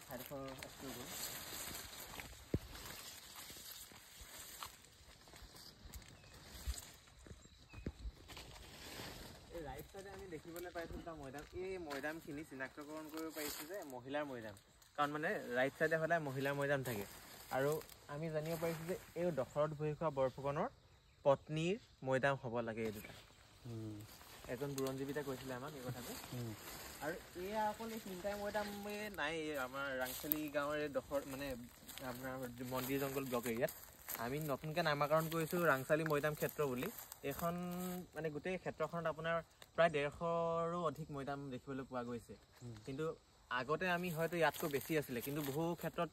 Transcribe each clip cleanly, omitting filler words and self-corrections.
ঠাইডোখৰ এক্সপ্ল'ৰ কৰোঁ। এই ৰাইট চাইডে আমি দেখিবলৈ পাইছোঁ এটা মৈদাম। এই মৈদামখিনি চিনাক্তকৰণ কৰিব পাৰিছোঁ যে মহিলাৰ মৈদাম, কাৰণ মানে ৰাইট চাইডে সদায় মহিলাৰ মৈদাম থাকে। আৰু আমি জানিব পাৰিছোঁ যে এই দশৰথ বুঢ়ীখোৱা বৰফুকনৰ পত্নীৰ মৈদাম হ'ব লাগে এই দুটা। এজন বুৰঞ্জীবিদে কৈছিলে আমাক এই কথাটো। আৰু এয়া অকল এই তিনিটাই মৈদামে নাই আমাৰ ৰাংচালি গাঁৱৰ মানে আপোনাৰ মন্দিৰ জংঘল ব্লক এৰিয়াত। আমি নতুনকৈ নামাকৰণ কৰিছোঁ ৰাংচালি মৈদাম ক্ষেত্ৰ বুলি। এইখন মানে গোটেই ক্ষেত্ৰখনত আপোনাৰ প্ৰায় 150ৰো অধিক মৈদাম দেখিবলৈ পোৱা গৈছে। কিন্তু আগতে আমি হয়তো ইয়াতকৈ বেছি আছিলে, কিন্তু বহু ক্ষেত্ৰত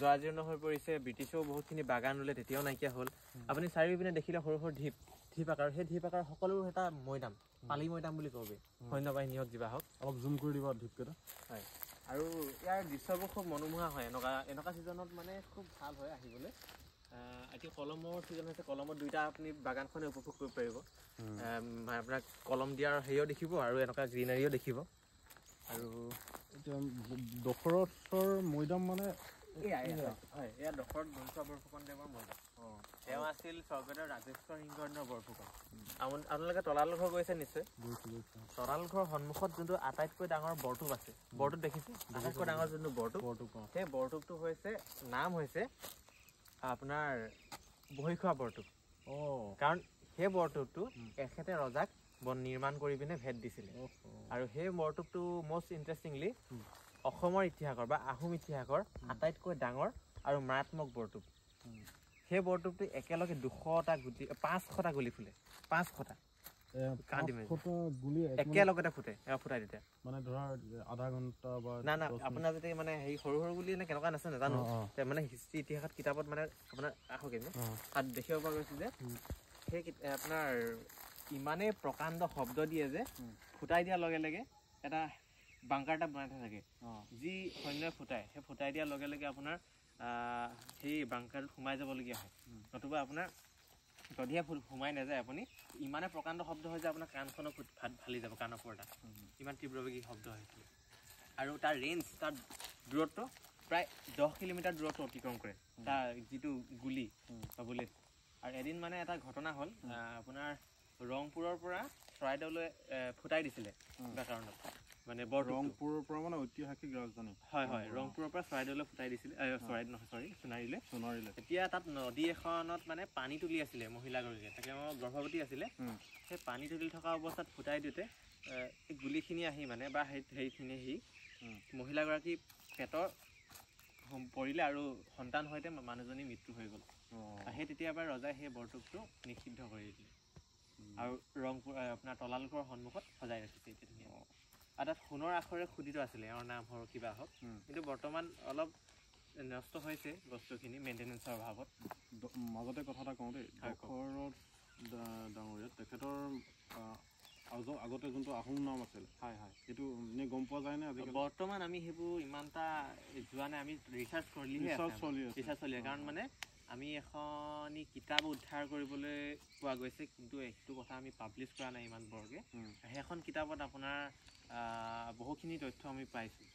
জৰাজীৰ্ণ হৈ পৰিছে। ব্ৰিটিছেও বহুতখিনি বাগান ৰুলে, তেতিয়াও নাইকিয়া হ'ল। আপুনি চাৰিওপিনে দেখিলে সৰু সৰু ঢিপ আকাৰ, সেই ঢিপ আকাৰ সকলো এটা মৈদাম, পালি মৈদাম বুলি ক'ব। সৈন্যবাহিনী হওক কিবা হওক। অলপ জুম কৰি দিব ঢিপকেইটা। হয়, আৰু ইয়াৰ দৃশ্যবোৰ খুব মনোমোহা হয়। এনেকুৱা ছিজনত মানে খুব ভাল হয় আহিবলৈ। এতিয়া কলমৰ ছিজন হৈছে, কলমত দুইটা আপুনি বাগানখনে উপভোগ কৰিব পাৰিব। আপোনাক কলম দিয়াৰ হেৰিও দেখিব আৰু এনেকুৱা গ্ৰীনাৰীও দেখিব। আৰু এতিয়া দশৰথৰ মৈদাম মানে এয়া দশৰথ বুঢ়ীখোৱা বৰফুকনদেৱৰ মৈদাম। তেওঁ আছিল স্বৰ্গদেউ ৰাজেশ্বৰ সিংহৰ বৰফুকন। আপোনালোকে তলাতল ঘৰ গৈছে নিশ্চয়। তলাতল ঘৰৰ সন্মুখত যোনটো আটাইতকৈ ডাঙৰ বৰটোপ আছে, বৰটোপ দেখিছে? আটাইতকৈ ডাঙৰ যোনটো বৰটোপ, সেই বৰটোপটো নাম হৈছে আপোনাৰ বুঢ়ীখোৱা বৰটোপ। কাৰণ সেই বৰটোপটো এখেতে ৰজাক নিৰ্মাণ কৰি পিনে ভেট দিছিলে। আৰু সেই বৰটোপটো মষ্ট ইণ্টাৰেষ্টিংলি অসমৰ ইতিহাসৰ বা আহোম ইতিহাসৰ আটাইতকৈ ডাঙৰ আৰু মাৰাত্মক বৰটোপ। সেই বৰটোপটো একেলগে 200টা গুলি, 500টা গুলি ফুলে। 500টা একেলগতে ফুটাই তেতিয়া মানে ধৰা আধা ঘণ্টা বা না আপোনাৰ যদি মানে হেৰি সৰু সৰু গুলি নে কেনেকুৱা নাছে নাজানো। মানে হিষ্ট্ৰী ইতিহাসত কিতাপত মানে আপোনাৰ তাত দেখিব পৰা গৈছে যে সেই আপোনাৰ ইমানেই প্ৰকাণ্ড শব্দ দিয়ে যে ফুটাই দিয়াৰ লগে লগে এটা বাংকাৰ এটা বনাই থাকে। যি সৈন্যই সেই ফুটাই দিয়াৰ লগে লগে আপোনাৰ সেই বাংকাৰটোত সোমাই যাবলগীয়া হয়। নতুবা আপোনাৰ যদিহে সোমাই নাযায় আপুনি, ইমানে প্ৰকাণ্ড শব্দ হয় যে আপোনাৰ কাণখনক ফালি যাব, কাণৰ পৰ্দা। ইমান তীব্ৰবেগী শব্দ হৈছিলে। আৰু তাৰ ৰেঞ্জ, তাৰ দূৰত্ব প্ৰায় 10 কিলোমিটাৰ দূৰত্ব অতিক্ৰম কৰে তাৰ যিটো গুলি বা বুলেট। আৰু এদিন মানে এটা ঘটনা হ'ল, আপোনাৰ ৰংপুৰৰ পৰা চৰাইদেউলৈ ফুটাই দিছিলে কিবা কাৰণত। মানে ৰংপুৰৰ পৰা মানে ঐতিহাসিক ৰাজধানী। হয়, ৰংপুৰৰ পৰা চৰাইদেউলৈ ফুটাই দিছিলে। সোণাৰীলৈ। এতিয়া তাত নদী এখনত মানে পানী তুলি আছিলে মহিলাগৰাকীয়ে, তাকে গৰ্ভৱতী আছিলে। সেই পানী তুলি থকা অৱস্থাত ফুটাই দিওঁতে এই গুলিখিনি আহি মানে বা সেইখিনি আহি মহিলাগৰাকী পেটৰ পৰিলে আৰু সন্তান সৈতে মানুহজনী মৃত্যু হৈ গ'ল। সেই তেতিয়াৰ পৰা ৰজাই সেই বৰটোপটো নিষিদ্ধ কৰি দিলে আৰু ৰংপুৰ আপোনাৰ তলাতল ঘৰৰ সন্মুখত সজাই ৰাখিছে এতিয়া ধুনীয়া। আৰু তাত সোণৰ আখৰে খোদিত আছিলে, এওঁৰ নাম হওক কিবা হওক। কিন্তু বৰ্তমান অলপ নষ্ট হৈছে বস্তুখিনি মেইনটেনেঞ্চৰ অভাৱত। মাজতে কথা এটা কওঁ দেই, দশৰথ ডাঙৰীয়া তেখেতৰ আগতে যোনটো আহোম নাম আছিলে, সেইটো এনেই গম পোৱা যায় নে? বৰ্তমান আমি সেইবোৰ ইমান এটা যোৱা নাই, আমি ৰিচাৰ্চ চলি আছে। কাৰণ মানে আমি এখনি কিতাপ উদ্ধাৰ কৰিবলৈ পোৱা গৈছে, কিন্তু সেইটো কথা আমি পাব্লিছ কৰা নাই ইমান বৰকৈ। সেইখন কিতাপত আপোনাৰ বহুখিনি তথ্য আমি পাইছোঁ।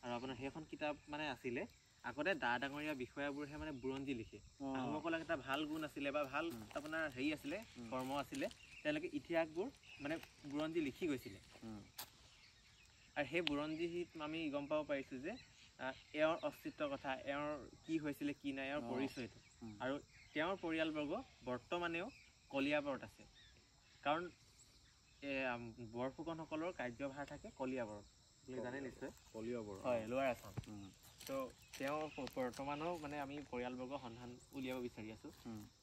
আৰু আপোনাৰ সেইখন কিতাপ মানে আছিলে আগতে ডাঙৰীয়া বিষয়াবোৰহে মানে বুৰঞ্জী লিখে। আহোমসকলৰ এটা ভাল গুণ আছিলে বা ভাল আপোনাৰ হেৰি আছিলে, কৰ্ম আছিলে, তেওঁলোকে ইতিহাসবোৰ মানে বুৰঞ্জী লিখি গৈছিলে। আৰু সেই বুৰঞ্জীত আমি গম পাব পাৰিছোঁ যে এওঁৰ অস্তিত্বৰ কথা, এওঁৰ কি হৈছিলে কি নাই, এওঁৰ পৰিচয়টো। আৰু তেওঁৰ পৰিয়ালবৰ্গ বৰ্তমানেও কলিয়াবৰত আছে। কাৰণ বৰফুকনসকলৰ কাৰ্যভাৰ থাকে কলিয়াবৰত, জানে নিশ্চয়? কলিয়াবৰ, হয়, লোৱাৰ আছাম। ত' তেওঁ বৰ্তমানেও মানে আমি পৰিয়ালবৰ্গৰ সন্ধান উলিয়াব বিচাৰি আছোঁ।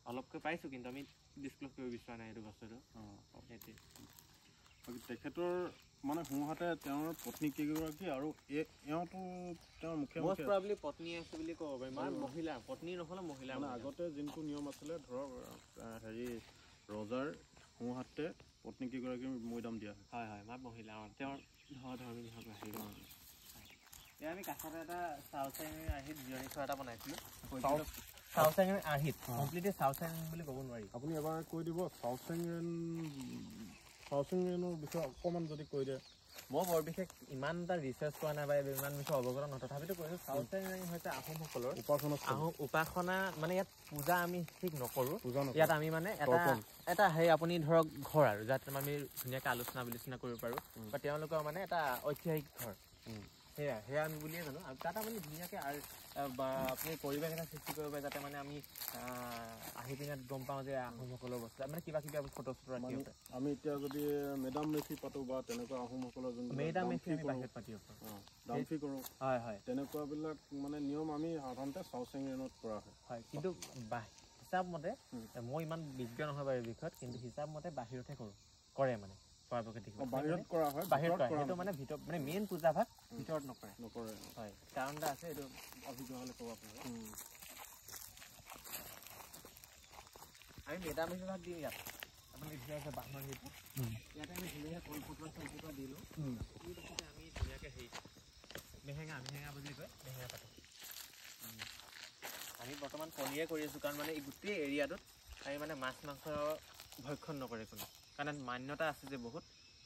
অলপকৈ পাইছোঁ, কিন্তু আমি ডিছক্ল'জ কৰিব বিচৰা নাই এইটো বস্তুটো। সেইটোৱে তেখেতৰ মানে সোঁহাতে তেওঁৰ পত্নী কেইগৰাকী, আৰু এওঁতো তেওঁৰ মষ্ট প্ৰবাবলি পত্নী আছে বুলি ক'ব পাৰি। মানে মহিলা, পত্নী নহ'লে মহিলা। মানে আগতে যোনটো নিয়ম আছিলে, ধৰক হেৰি ৰজাৰ সোঁহাতে পত্নী কেইগৰাকীৰ মৈদাম দিয়া হয়। হয়, মহিলা তেওঁৰ ধৰ্মী হেৰি। এয়া আমি কাষতে এটা চাউচাঙিৰ আৰ্হিত জিৰণি চৰা এটা বনাইছিলোঁ। চাউচাঙিৰ আৰ্হিত কমপ্লিটলি চাউচাঙ বুলি ক'ব নোৱাৰি। আপুনি এবাৰ কৈ দিব চাউচাঙৰ বিষয়ে অকণমান যদি কৈ দিয়ে। মই বৰ বিশেষ ইমান এটা ৰিচাৰ্চ কৰা নাই বা ইমান বিষয়ে অৱগত নহয়, তথাপিতো কৈছোঁ চাউচেং হৈছে আহোমসকলৰ উপাসনা মানে ইয়াত পূজা আমি ঠিক নকৰোঁ। ইয়াত আমি মানে এটা সেই আপুনি ধৰক ঘৰ আৰু যাত আমি ধুনীয়াকৈ আলোচনা বিলোচনা কৰিব পাৰোঁ বা তেওঁলোকৰ মানে এটা ঐতিহাসিক ঘৰ সেয়া আমি বুলিয়ে জানো। আৰু তাত আপুনি ধুনীয়াকৈ বা আপুনি পৰিৱেশ এটা সৃষ্টি কৰিব পাৰে যাতে মানে আমি আহি পিনে গম পাওঁ যে আহোমসকলৰ বস্তু মানে কিবা কিবি ফটো চটো ৰাখিব পাৰে। আমি এতিয়া যদি মেডাম মেফি পাতোঁ বা তেনেকুৱা আহোমসকলৰ যোনটো মেডাম মেফি আমি বাহিৰত পাতিব পাৰোঁ, ডাম্ফি কৰোঁ, হয় হয়, তেনেকুৱাবিলাক মানে নিয়ম আমি সাধাৰণতে চাউচেং ৰেণত কৰা হয়। কিন্তু হিচাপ মতে মই ইমান বিজ্ঞ নহয় বাৰু এই বিষয়ত, কিন্তু হিচাপ মতে বাহিৰতহে কৰে মানে বাহিৰত কৰা হয়, বাহিৰত কৰে সেইটো মানে ভিতৰত মানে মেইন পূজা ভাগ ভিতৰত নকৰে হয়। কাৰণ এটা আছে এইটো অভিজ্ঞ হ'লে ক'ব আপোনালোকে। আমি মেডাম মেফি ভাগ দিম ইয়াত আপুনি আছে বাঁহৰ সেইটো ইয়াতে আমি ধুনীয়াকৈ কলপতোৱা চলপতোৱা দিলোঁ, এইডোখৰতে আমি ধুনীয়াকৈ হেৰি মেহেঙা বুলি কয় মেহেঙা পাতোঁ। আমি বৰ্তমান কণীয়ে কৰি আছোঁ কাৰণ মানে এই গোটেই এৰিয়াটোত আমি মানে মাছ মাংস ভক্ষণ নকৰে কোনো, কাৰণ মান্যতা আছে যে বহুত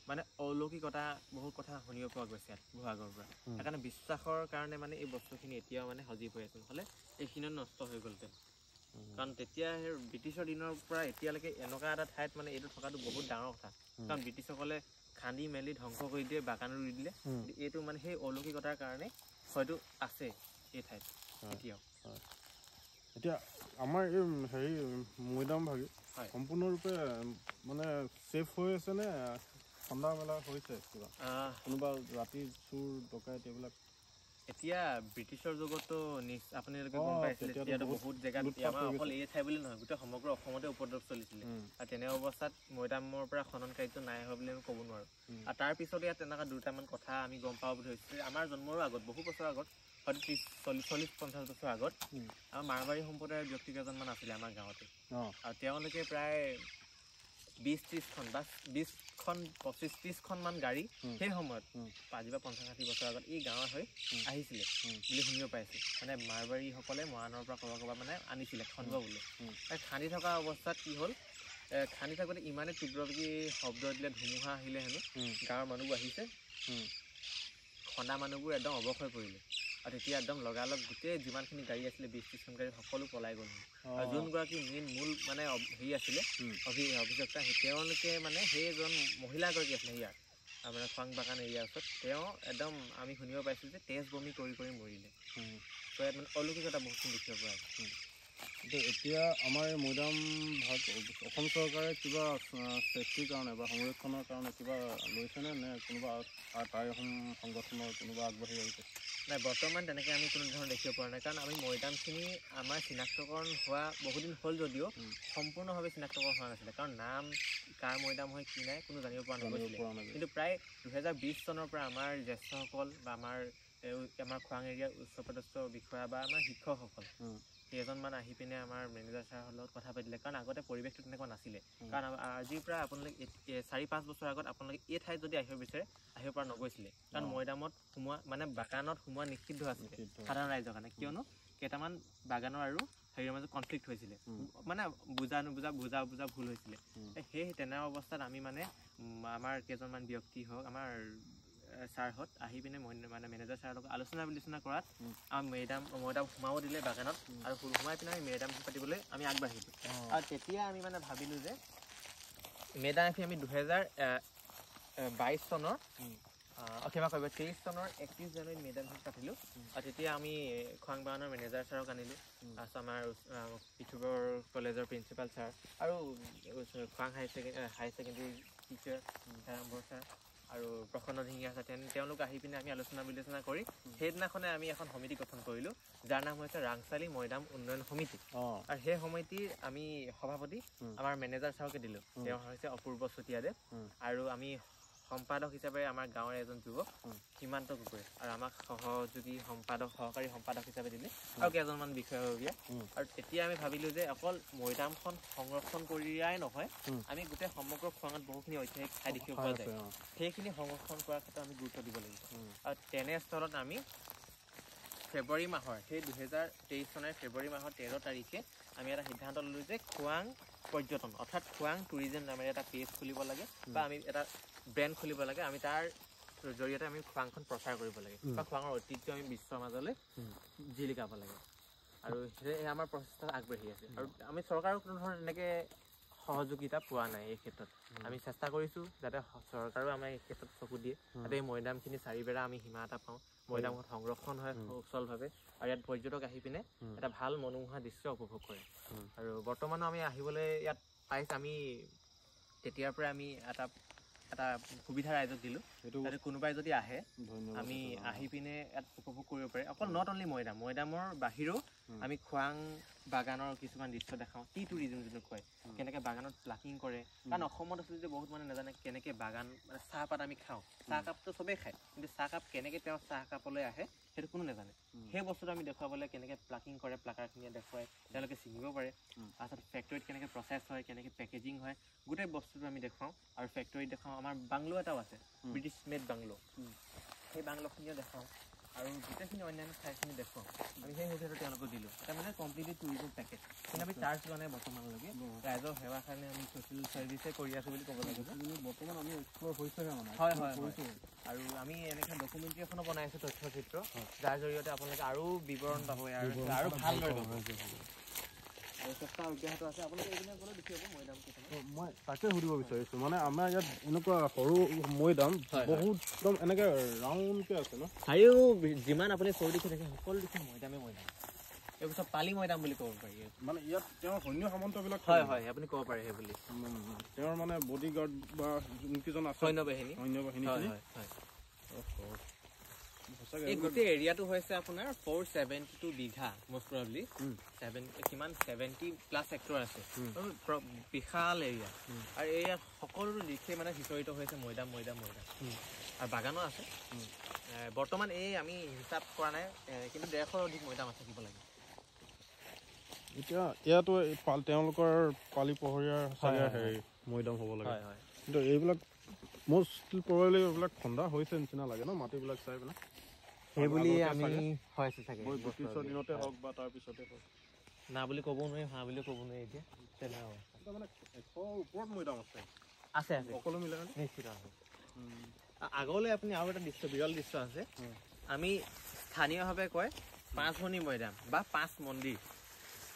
মানে অলৌকিকতা বহুত কথা শুনিব পোৱা গৈছে ইয়াত বহাগৰ পৰা। সেইকাৰণে বিশ্বাসৰ কাৰণে মানে এই বস্তুখিনি এতিয়াও মানে সজীৱ হৈ আছে, নহ'লে এইখিনিও নষ্ট হৈ গ'লহেঁতেন। কাৰণ তেতিয়া সেই ব্ৰিটিছৰ দিনৰ পৰা এতিয়ালৈকে এনেকুৱা এটা ঠাইত মানে এইটো থকাটো বহুত ডাঙৰ কথা, কাৰণ ব্ৰিটিছসকলে খান্দি মেলি ধ্বংস কৰি দিয়ে, বাগান ৰুই দিলে। এইটো মানে সেই অলৌকিকতাৰ কাৰণে হয়তো আছে এই ঠাইত এতিয়াও। এতিয়া আমাৰ এই হেৰি মৈদাম ভাগি সম্পূৰ্ণৰূপে মানে ছেফ হৈ আছে নে ঠাণ্ডা মেলা হৈছে কিবা কোনোবা ৰাতি চুৰ ডকাইত এইবিলাক? এতিয়া ব্ৰিটিছৰ যুগতো আপোনালোকে গম পাইছিলে তেতিয়াতো বহুত জেগাত আমাৰ অকল এই ঠাই বুলি নহয় গোটেই সমগ্ৰ অসমতে উপদ্ৰৱ চলিছিলে। আৰু তেনে অৱস্থাত মৈদামৰ পৰা খনন কাৰ্য নাই হোৱা বুলি আমি ক'ব নোৱাৰোঁ। আৰু তাৰ পিছতে ইয়াত তেনেকুৱা দুটামান কথা আমি গম পাব ধৰিছোঁ। আমাৰ জন্মৰো আগত বহু বছৰ আগত হয়তো 40-50 বছৰ আগত আমাৰ মাৰবাৰী সম্প্ৰদায়ৰ ব্যক্তি কেইজনমান আছিলে আমাৰ গাঁৱতে। আৰু তেওঁলোকে প্ৰায় 20-30খন বা 20-25-30খনমান গাড়ী সেই সময়ত আজি বা 50-60 বছৰ আগত এই গাঁৱৰ হৈ আহিছিলে বুলি শুনিব পাইছোঁ। মানে মাৰবাৰীসকলে মৰাণৰ পৰা ক'ৰবাত মানে আনিছিলে খন্দ বোলে। খান্দি থকা অৱস্থাত কি হ'ল, খান্দি থাকোঁতে ইমানেই তীব্ৰবেগী শব্দ দিলে, ধুমুহা আহিলে হেনো, গাঁৱৰ মানুহবোৰ আহিছে, খন্দা মানুহবোৰ একদম অৱস হৈ পৰিলে। আৰু তেতিয়া একদম লগালগ গোটেই যিমানখিনি গাড়ী আছিলে 20-30খন গাড়ী সকলো পলাই গ'ল। আৰু যোনগৰাকী মূল মানে হেৰি আছিলে অভিযুক্তা, তেওঁলোকে মানে সেইজন মহিলাগৰাকী আছিলে ইয়াৰ মানে খোৱাং বাগান এৰিয়াৰ ওচৰত, তেওঁ একদম আমি শুনিব পাইছোঁ যে তেজ বমি কৰি মৰিলে। তো ইয়াত মানে অলৌকিকতা বহুতখিনি দেখিব পৰা যায়। এতিয়া আমাৰ এই মৈদাম ভাগ অসম চৰকাৰে কিবা ছেফটিৰ কাৰণে বা সংৰক্ষণৰ কাৰণে কিবা লৈছেনে নে কোনোবা টাই অসম সংগঠনৰ কোনোবা আগবাঢ়ি আহিছে? নাই, বৰ্তমান তেনেকৈ আমি কোনো ধৰণৰ দেখিব পৰা নাই, কাৰণ আমি মৈদামখিনি আমাৰ চিনাক্তকৰণ হোৱা বহুদিন হ'ল যদিও সম্পূৰ্ণভাৱে চিনাক্তকৰণ হোৱা নাছিলে, কাৰণ নাম কাৰ মৈদাম হয় কি নাই কোনো জানিব পৰা নগৈছিলে। কিন্তু প্ৰায় 2020 চনৰ পৰা আমাৰ জ্যেষ্ঠসকল বা আমাৰ খোৱাং এৰিয়াৰ উচ্চপদস্থ বিষয়া বা আমাৰ শিক্ষকসকল কেইজনমান আহি পিনে আমাৰ মেনেজাৰ ছাৰৰ লগত কথা পাতিলে, কাৰণ আগতে পৰিৱেশটো তেনেকুৱা নাছিলে। কাৰণ আজিৰ পৰা আপোনালোকে 4-5 বছৰ আগত আপোনালোকে এই ঠাইত যদি আহিব বিচাৰে আহিব পৰা নগৈছিলে, কাৰণ মৈদামত সোমোৱা মানে বাগানত সোমোৱা নিষিদ্ধ আছিলে সাধাৰণ ৰাইজৰ কাৰণে, কিয়নো কেইটামান বাগানৰ আৰু হেৰিৰ মাজত কনফ্লিক্ট হৈছিলে, মানে বুজা ভুল হৈছিলে। সেই তেনে অৱস্থাত আমি মানে আমাৰ কেইজনমান ব্যক্তি হওক আমাৰ ছাৰহঁত আহি পিনে মানে মেনেজাৰ ছাৰৰ লগত আলোচনা বিলোচনা কৰাত আমাৰ মৈদাম সোমাব দিলে বাগানত, আৰু সোমাই পিনে আমি মেডাম পাতিবলৈ আমি আগবাঢ়িলোঁ। আৰু তেতিয়া আমি মানে ভাবিলোঁ যে মেডাম আমি 2022 চনৰ ক্ষমা কৰিব 23 চনৰ 31 জানুৱাৰীত মেডাম পাতিলোঁ। আৰু তেতিয়া আমি খোৱাং বাগানৰ মেনেজাৰ ছাৰক আনিলোঁ, তাৰপিছত আমাৰ পিঠুবৰ কলেজৰ প্ৰিন্সিপাল ছাৰ আৰু খোৱাং হাই ছেকেণ্ডেৰী টিচাৰ হেৰাম্বৰ ছাৰ আৰু প্ৰসন্ন ধিঙীয়া ছাৰ, তেওঁলোক আহি পিনে আমি আলোচনা বিলোচনা কৰি সেইদিনাখনে আমি এখন সমিতি গঠন কৰিলোঁ, যাৰ নাম হৈছে ৰাংচালি মৈদাম উন্নয়ন সমিতি। আৰু সেই সমিতিৰ আমি সভাপতি আমাৰ মেনেজাৰ ছাৰকে দিলোঁ, তেওঁ হৈছে অপূৰ্ব চুতীয়াদেৱ। আৰু আমি সম্পাদক হিচাপে আমাৰ গাঁৱৰ এজন যুৱক সীমান্ত গগৈ, আৰু আমাক সহকাৰী সম্পাদক হিচাপে দিলে আৰু কেইজনমান বিষয়ববীয়া। আৰু তেতিয়া আমি ভাবিলোঁ যে অকল মৈদামখন সংৰক্ষণ কৰিয়াই নহয়, আমি গোটেই সমগ্ৰ খোৱাঙত বহুখিনি ঐতিহাসিক ঠাই দেখিব পোৱা যায়, সেইখিনি সংৰক্ষণ কৰাৰ ক্ষেত্ৰত আমি গুৰুত্ব দিব লাগিব। আৰু তেনেস্থলত আমি ফেব্ৰুৱাৰী মাহৰ সেই 2023 চনৰ ফেব্ৰুৱাৰী মাহৰ 13 তাৰিখে আমি এটা সিদ্ধান্ত ল'লোঁ যে খোৱাং পৰ্যটন অৰ্থাৎ খোৱাং টুৰিজম নামেৰে এটা পেজ খুলিব লাগে বা আমি এটা ব্ৰেণ্ড খুলিব লাগে। আমি তাৰ জৰিয়তে আমি খোৱাংখন প্ৰচাৰ কৰিব লাগে বা খোৱাঙৰ ঐতিহ্য আমি বিশ্বৰ মাজলৈ জিলিকাব লাগে আৰু সেয়ে আমাৰ প্ৰচেষ্টা আগবাঢ়ি আছে আৰু আমি চৰকাৰৰ কোনো ধৰণৰ এনেকৈ সহযোগিতা পোৱা নাই এই ক্ষেত্ৰত আমি চেষ্টা কৰিছোঁ যাতে চৰকাৰেও আমাৰ এই ক্ষেত্ৰত চকু দিয়ে যাতে এই মৈদামখিনি চাৰিবেৰা আমি সীমা এটা পাওঁ মৈদামখন সংৰক্ষণ হয় সুচলভাৱে আৰু ইয়াত পৰ্যটক আহি পিনে এটা ভাল মনোমোহা দৃশ্য উপভোগ কৰে আৰু বৰ্তমানো আমি আহিবলৈ ইয়াত পাইছোঁ আমি তেতিয়াৰ পৰা আমি এটা সুবিধা ৰাইজক দিলোঁ যাতে কোনোবাই যদি আহে আমি আহি পিনে ইয়াত উপভোগ কৰিব পাৰে অকল নট অনলি মৈদামৰ বাহিৰেও আমি খোৱাং বাগানৰ কিছুমান দৃশ্য দেখাওঁ টি টুৰিজিম যোনটো কয় কেনেকৈ বাগানত প্লাকিং কৰে কাৰণ অসমত আছে যে বহুত মানুহে নাজানে কেনেকৈ বাগান মানে চাহপাত আমি খাওঁ চাহকাপটো চবেই খায় কিন্তু চাহকাপ কেনেকৈ তেওঁ চাহকাপলৈ আহে সেইটো কোনো নাজানে সেই বস্তুটো আমি দেখুৱাবলৈ কেনেকৈ প্লাকিং কৰে প্লাকাৰখিনিয়ে দেখুৱাই তেওঁলোকে চিনিব পাৰে তাৰপিছত ফেক্টৰীত কেনেকৈ প্ৰচেছ হয় কেনেকৈ পেকেজিং হয় গোটেই বস্তুটো আমি দেখুৱাওঁ আৰু ফেক্টৰীত দেখাওঁ আমাৰ বাংলো এটাও আছে ব্ৰিটিছ মেড বাংলো সেই বাংলোখিনিও দেখাওঁ আৰু গোটেইখিনি অন্যান্য ঠাইখিনি দেখুৱাওঁ আমি সেই হোটেলত তেওঁলোকক দিলোঁ এটা মানে কমপ্লিটলি টুৰিজম পেকেজ কিন্তু আমি চাৰ্জ লোৱা নাই বৰ্তমানলৈকে ৰাইজৰ সেৱাৰ কাৰণে আমি ছ'চিয়েল ছাৰ্ভিচে কৰি আছোঁ বুলি ক'ব লাগিব বৰ্তমান আমি এক্সপ্ল'ৰ হৈছেহে মানে হয় আৰু আমি এনেকৈ ডকুমেণ্টাৰী এখনো বনাই আছোঁ তথ্যচিত্ৰ যাৰ জৰিয়তে আপোনালোকে আৰু বিৱৰণ পাব আৰু ভালদৰে মই তাকে সুধিব বিচাৰিছোঁ মানে আমাৰ ইয়াত এনেকুৱা সৰু মৈদাম বহুত একদম এনেকৈ ৰাউণ্ডকৈ আছে ন চাৰিও যিমান আপুনি সৰু দিশে থাকে সকলো দিশে মৈদাম এইবোৰ চব পালি মৈদাম বুলি ক'ব পাৰি মানে ইয়াত তেওঁৰ সৈন্য সামন্তবিলাক হয় আপুনি ক'ব পাৰে সেই বুলি তেওঁৰ মানে বডিগাৰ্ড বা যোনকেইজন আছে সৈন্য বাহিনী এই গোটেই এৰিয়াটো হৈছে আপোনাৰ 472 বিঘা মষ্ট প্ৰবাবলি 70+ হেক্টৰ আছে আৰু বিশাল এৰিয়া আৰু এৰিয়া সকলো দিশে মানে সিঁচৰিত হৈছে মৈদাম আৰু বাগানো আছে বৰ্তমান এই আমি হিচাপ কৰা নাই কিন্তু 150ৰ অধিক মৈদাম আছে থাকিব লাগে এতিয়া ইয়াতো তেওঁলোকৰ পালি পহৰীয়াৰ হেৰি মৈদাম হ'ব লাগে কিন্তু এইবিলাক মষ্ট প্ৰবাবলি এইবিলাক খন্দা হৈছে নিচিনা লাগে ন মাটিবিলাক চাই পেলাই সেইবুলি আমি হৈছে চাগে ব্ৰিটিছৰ দিনতে হওক বা তাৰপিছতে হওক না বুলি ক'ব নোৱাৰি হা বুলি ক'ব নোৱাৰি এতিয়া তেনেকুৱা মানে 100ৰ ওপৰত মৈদাম আছে সকলো মিলাই নিশ্চিত আছে আগলৈ আপুনি আৰু এটা দৃশ্য বিৰল দৃশ্য আছে আমি স্থানীয়ভাৱে কয় 5 ভনী মৈদাম বা 5 মন্দিৰ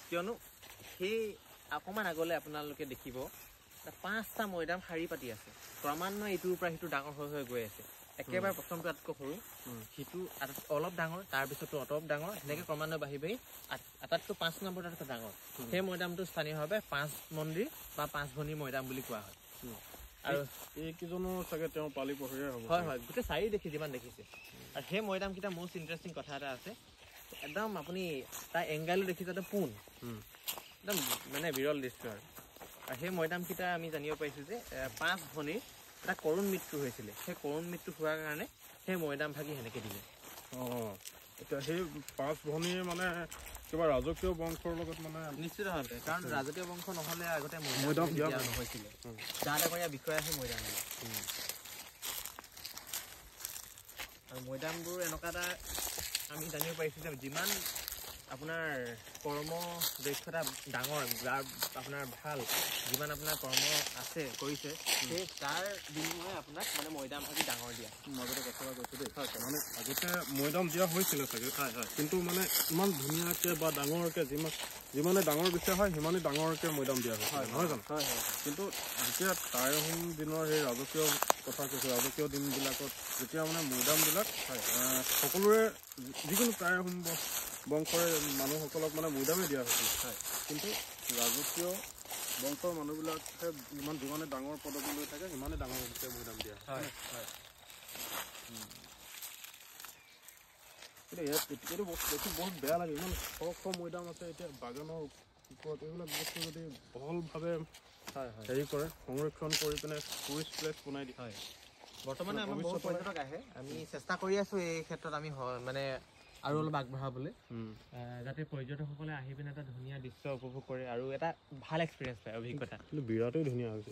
কিয়নো সেই অকণমান আগলৈ আপোনালোকে দেখিব 5টা মৈদাম শাৰী পাতি আছে ক্ৰমান্বয়ে ইটোৰ পৰা সিটো ডাঙৰ হৈ গৈ আছে একেবাৰে প্ৰথমটো আটাইতকৈ সৰু সিটো অলপ ডাঙৰ তাৰপিছতো অলপ ডাঙৰ সেনেকৈ ক্ৰমান্বয়ে বাঢ়ি আটাইতকৈ 5 নম্বৰ আটাইতকৈ ডাঙৰ সেই মৈদামটো স্থানীয়ভাৱে 5 মন্দিৰ বা 5 ভনী মৈদাম বুলি কোৱা হয় আৰু এইকেইজনৰ চাগে তেওঁ পালি পহৰীয়া হ'ব হয় গোটেই চাৰি দেখি যিমান দেখিছে আৰু সেই মৈদামকেইটা মষ্ট ইণ্টাৰেষ্টিং কথা এটা আছে একদম আপুনি তাৰ এংগেলো দেখি যাতে পোন একদম মানে বিৰল দৃশ্য আৰু সেই মৈদামকেইটা আমি জানিব পাৰিছোঁ যে 5 ভনীৰ এটা কৰুণ মৃত্যু হৈছিলে সেই কৰুণ মৃত্যু হোৱাৰ কাৰণে সেই মৈদাম ভাগি সেনেকৈ দিলে এতিয়া সেই 5 ভনীৰ মানে কিবা ৰাজকীয় বংশৰ লগত মানে নিশ্চিতভাৱে কাৰণ ৰাজকীয় বংশ নহ'লে আগতে মৈদাম দিয়া নহৈছিলে যাৰ এটা বিষয় আছে মৈদাম আৰু মৈদামবোৰ এনেকুৱা এটা আমি জানিব পাৰিছোঁ যে যিমান আপোনাৰ কৰ্ম দক্ষতা ডাঙৰ যাৰ আপোনাৰ ভাল যিমান আপোনাৰ কৰ্ম আছে কৰিছে সেই তাৰ বিনিময়ে আপোনাক মানে মৈদাম ভাগি ডাঙৰ দিয়া মাজতে কথা কৈছোঁ দেই মানে আগতে মৈদাম দিয়া হৈছিলে চাগে কিন্তু মানে ইমান ধুনীয়াকৈ বা ডাঙৰকৈ যিমানে ডাঙৰ বিচাৰ হয় সিমানেই ডাঙৰকৈ মৈদাম দিয়া হয় নহয় জানো কিন্তু যেতিয়া টাই আহোম দিনৰ সেই ৰাজকীয় কথা কৈছোঁ ৰাজকীয় দিনবিলাকত যেতিয়া মানে মৈদামবিলাক সকলোৰে যিকোনো টাই আহোম বংশৰে মানুহসকলক মানে মৈদামেই দিয়া হৈছিল কিন্তু ৰাজকীয় বংশৰ মানুহবিলাকে যিমানে ডাঙৰ পদবী লৈ থাকে সিমানে ডাঙৰকৈ মৈদাম দিয়া কিন্তু এইটো দেখি বহুত বেয়া লাগে ইমান শ মৈদাম আছে এতিয়া বাগানৰ ওপৰত এইবিলাক বস্তু যদি বহলভাৱে হেৰি কৰে সংৰক্ষণ কৰি পিনে টুৰিষ্ট প্লেচ বনাই দিয়ে বৰ্তমানে আমাৰ বহুত পৰ্যটক আহে আমি চেষ্টা কৰি আছোঁ এই ক্ষেত্ৰত আমি মানে আৰু অলপ আগবঢ়াবলৈ যাতে পৰ্যটকসকলে আহি পিনে এটা ধুনীয়া দৃশ্য উপভোগ কৰে আৰু এটা ভাল এক্সপিৰিয়েঞ্চ পায় অভিজ্ঞতা কিন্তু বিৰাটেই ধুনীয়া হৈছে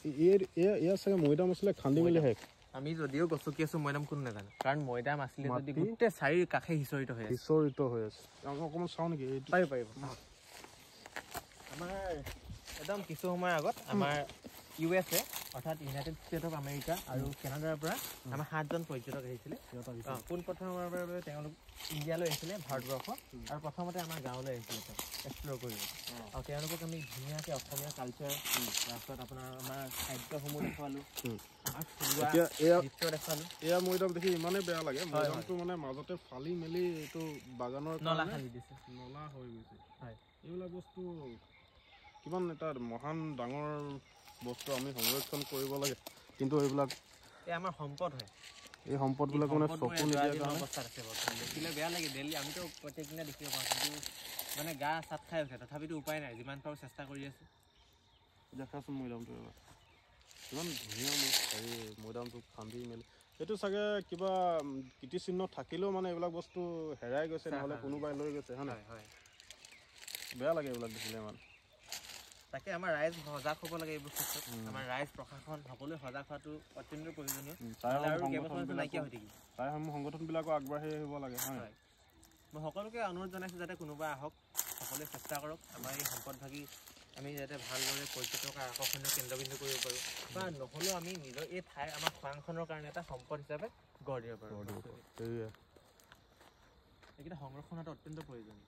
ইয়াৰ চাগে মৈদাম আছিলে খান্দি মেলি শেষ আমি যদিও গছকি আছোঁ মৈদাম কোনো নাজানো কাৰণ মৈদাম আছিলে যদি গোটেই চাৰিৰ কাষে সিঁচৰিত হৈ আছে আমি অকণমান চাওঁ নেকি পাৰিব আমাৰ একদম কিছু সময়ৰ আগত আমাৰ USA অৰ্থাৎ ইউনাইটেড ষ্টেট অফ আমেৰিকা আৰু কেনাডাৰ পৰা আমাৰ 7জন পৰ্যটক আহিছিলে পোন প্ৰথমবাৰৰ বাবে তেওঁলোক ইণ্ডিয়ালৈ আহিছিলে ভাৰতবৰ্ষ আৰু প্ৰথমতে আমাৰ গাঁৱলৈ আহিছিলে এক্সপ্ল'ৰ কৰিব আৰু তেওঁলোকক আমি ধুনীয়াকৈ অসমীয়া কালচাৰ তাৰপিছত আপোনাৰ আমাৰ খাদ্যসমূহ দেখুৱালোঁ এয়া মৈদাম দেখি ইমানেই বেয়া লাগে মৈদামটো মানে মাজতে ফালি মেলি এইটো বাগানৰ নলা খান্দি দিছে নলা হৈ গৈছে হয় এইবিলাক বস্তু কিমান এটা মহান ডাঙৰ বস্তু আমি সংৰক্ষণ কৰিব লাগে কিন্তু এইবিলাক আমাৰ সম্পদ হয় এই সম্পদবিলাক মানে চকু নিদিয়াৰ কাৰণে অৱস্থাত আছে বৰ্তমান দেখিলে বেয়া লাগে ডেইলি আমিতো প্ৰত্যেক দিনা দেখিব পাৰোঁ কিন্তু মানে গা চাট খাই উঠে তথাপিতো উপায় নাই যিমান পাৰোঁ চেষ্টা কৰি আছোঁ দেখাচোন মৈদামটো এবাৰ ইমান ধুনীয়া হেৰি মৈদামটো খান্দি মেলি এইটো চাগে কিবা কীৰ্তিচিহ্ন থাকিলেও মানে এইবিলাক বস্তু হেৰাই গৈছে নহ'লে কোনোবাই লৈ গৈছে হয় নাই বেয়া লাগে এইবিলাক দেখিলে মানে তাকে আমাৰ ৰাইজ সজাগ হ'ব লাগে এইবোৰ ক্ষেত্ৰত আমাৰ ৰাইজ প্ৰশাসন সকলোৱে সজাগ হোৱাটো অত্যন্ত প্ৰয়োজনীয় তাইসমূহ সংগঠনবিলাকো আগবাঢ়ি আহিব লাগে হয় মই সকলোকে অনুৰোধ জনাইছোঁ যাতে কোনোবা আহক সকলোৱে চেষ্টা কৰক আমাৰ এই সম্পদভাগী আমি যাতে ভালদৰে পৰ্যটকৰ আকৰ্ষণীয় কেন্দ্ৰবিন্দু কৰিব পাৰোঁ বা নহ'লেও আমি নিজৰ এই ঠাই আমাৰ খোৱাংখনৰ কাৰণে এটা সম্পদ হিচাপে গঢ় দিব পাৰোঁ এইকেইটা সংৰক্ষণ হোৱাটো অত্যন্ত প্ৰয়োজনীয়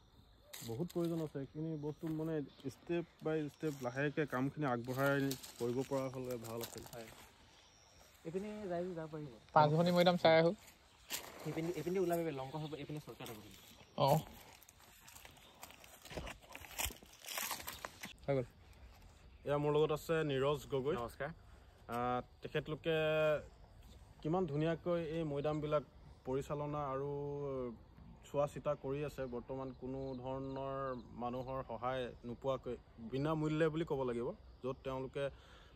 বহুত প্ৰয়োজন আছে এইখিনি বস্তু মানে ষ্টেপ বাই ষ্টেপ লাহেকৈ কামখিনি আগবঢ়াই কৰিব পৰা হ'লে ভাল আছিল হয় এইপিনে যাই যাব পাৰিব 5 ভনী মৈদাম চাই আহোঁ এইপিনে ওলাবি লংকা হ'ব এইপিনে চৰকাৰ হ'ব অঁ হৈ গ'ল এয়া মোৰ লগত আছে নীৰজ গগৈ নমস্কাৰ তেখেতলোকে কিমান ধুনীয়াকৈ এই মৈদামবিলাক পৰিচালনা আৰু চোৱা চিতা কৰি আছে বৰ্তমান কোনো ধৰণৰ মানুহৰ সহায় নোপোৱাকৈ বিনামূল্যে বুলি ক'ব লাগিব য'ত তেওঁলোকে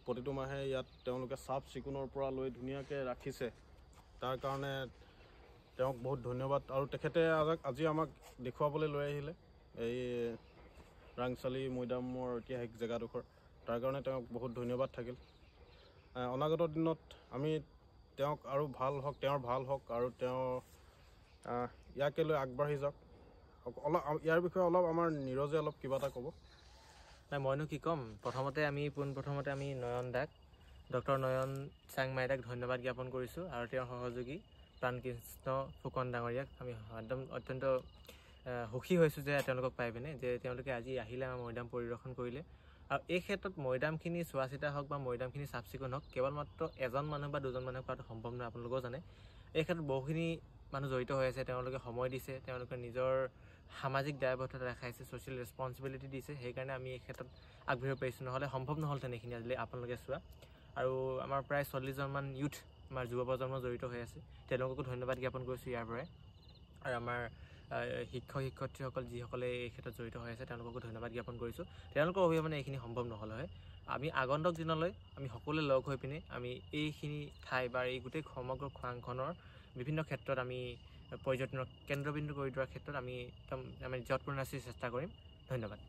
প্ৰতিটো মাহে ইয়াত তেওঁলোকে চাফ চিকুণৰ পৰা লৈ ধুনীয়াকৈ ৰাখিছে তাৰ কাৰণে তেওঁক বহুত ধন্যবাদ আৰু তেখেতে আজি আমাক দেখুৱাবলৈ লৈ আহিলে এই ৰাংচালি মৈদামৰ ঐতিহাসিক জেগাডোখৰ তাৰ কাৰণে তেওঁক বহুত ধন্যবাদ থাকিল অনাগত দিনত আমি তেওঁক আৰু ভাল হওক তেওঁৰ ভাল হওক আৰু তেওঁ ইয়াকে লৈ আগবাঢ়ি যাওক অলপ ইয়াৰ বিষয়ে অলপ আমাৰ নীৰজে অলপ কিবা এটা ক'ব নাই মইনো কি ক'ম পোনপ্ৰথমতে আমি নয়ন দাক ডক্টৰ নয়ন চাংমাইদাক ধন্যবাদ জ্ঞাপন কৰিছোঁ আৰু তেওঁৰ সহযোগী প্ৰাণকৃষ্ণ ফুকন ডাঙৰীয়াক আমি একদম অত্যন্ত সুখী হৈছোঁ যে তেওঁলোকক পাই পিনে যে তেওঁলোকে আজি আহিলে আমাৰ মৈদাম পৰিদৰ্শন কৰিলে আৰু এই ক্ষেত্ৰত মৈদামখিনি চোৱা চিতা হওক বা মৈদামখিনি চাফ চিকুণ হওক কেৱল মাত্ৰ এজন মানুহ বা দুজন মানুহ কৰাটো সম্ভৱ নহয় আপোনালোকেও জানে এই ক্ষেত্ৰত বহুখিনি মানুহ জড়িত হৈ আছে তেওঁলোকে সময় দিছে তেওঁলোকে নিজৰ সামাজিক দায়বদ্ধতা দেখাইছে ছ'চিয়েল ৰেছপনচিবিলিটি দিছে সেইকাৰণে আমি এই ক্ষেত্ৰত আগবাঢ়িব পাৰিছোঁ নহ'লে সম্ভৱ নহ'লহেঁতেন এইখিনি আজিলৈ আপোনালোকে চোৱা আৰু আমাৰ প্ৰায় 40জনমান ইউথ আমাৰ যুৱ প্ৰজন্ম জড়িত হৈ আছে তেওঁলোককো ধন্যবাদ জ্ঞাপন কৰিছোঁ ইয়াৰ পৰাই আৰু আমাৰ শিক্ষক শিক্ষয়িত্ৰীসকল যিসকলে এই ক্ষেত্ৰত জড়িত হৈ আছে তেওঁলোককো ধন্যবাদ জ্ঞাপন কৰিছোঁ তেওঁলোকৰ অবিহনে এইখিনি সম্ভৱ নহ'ল হয় আমি আগন্তুক দিনলৈ আমি সকলোৱে লগ হৈ পিনে আমি এইখিনি ঠাই বা এই গোটেই সমগ্ৰ খোৱাংখনৰ বিভিন্ন ক্ষেত্ৰত আমি পৰ্যটনৰ কেন্দ্ৰবিন্দু কৰি দিয়াৰ ক্ষেত্ৰত আমি একদম যৎপৰোনাস্তি চেষ্টা কৰিম ধন্যবাদ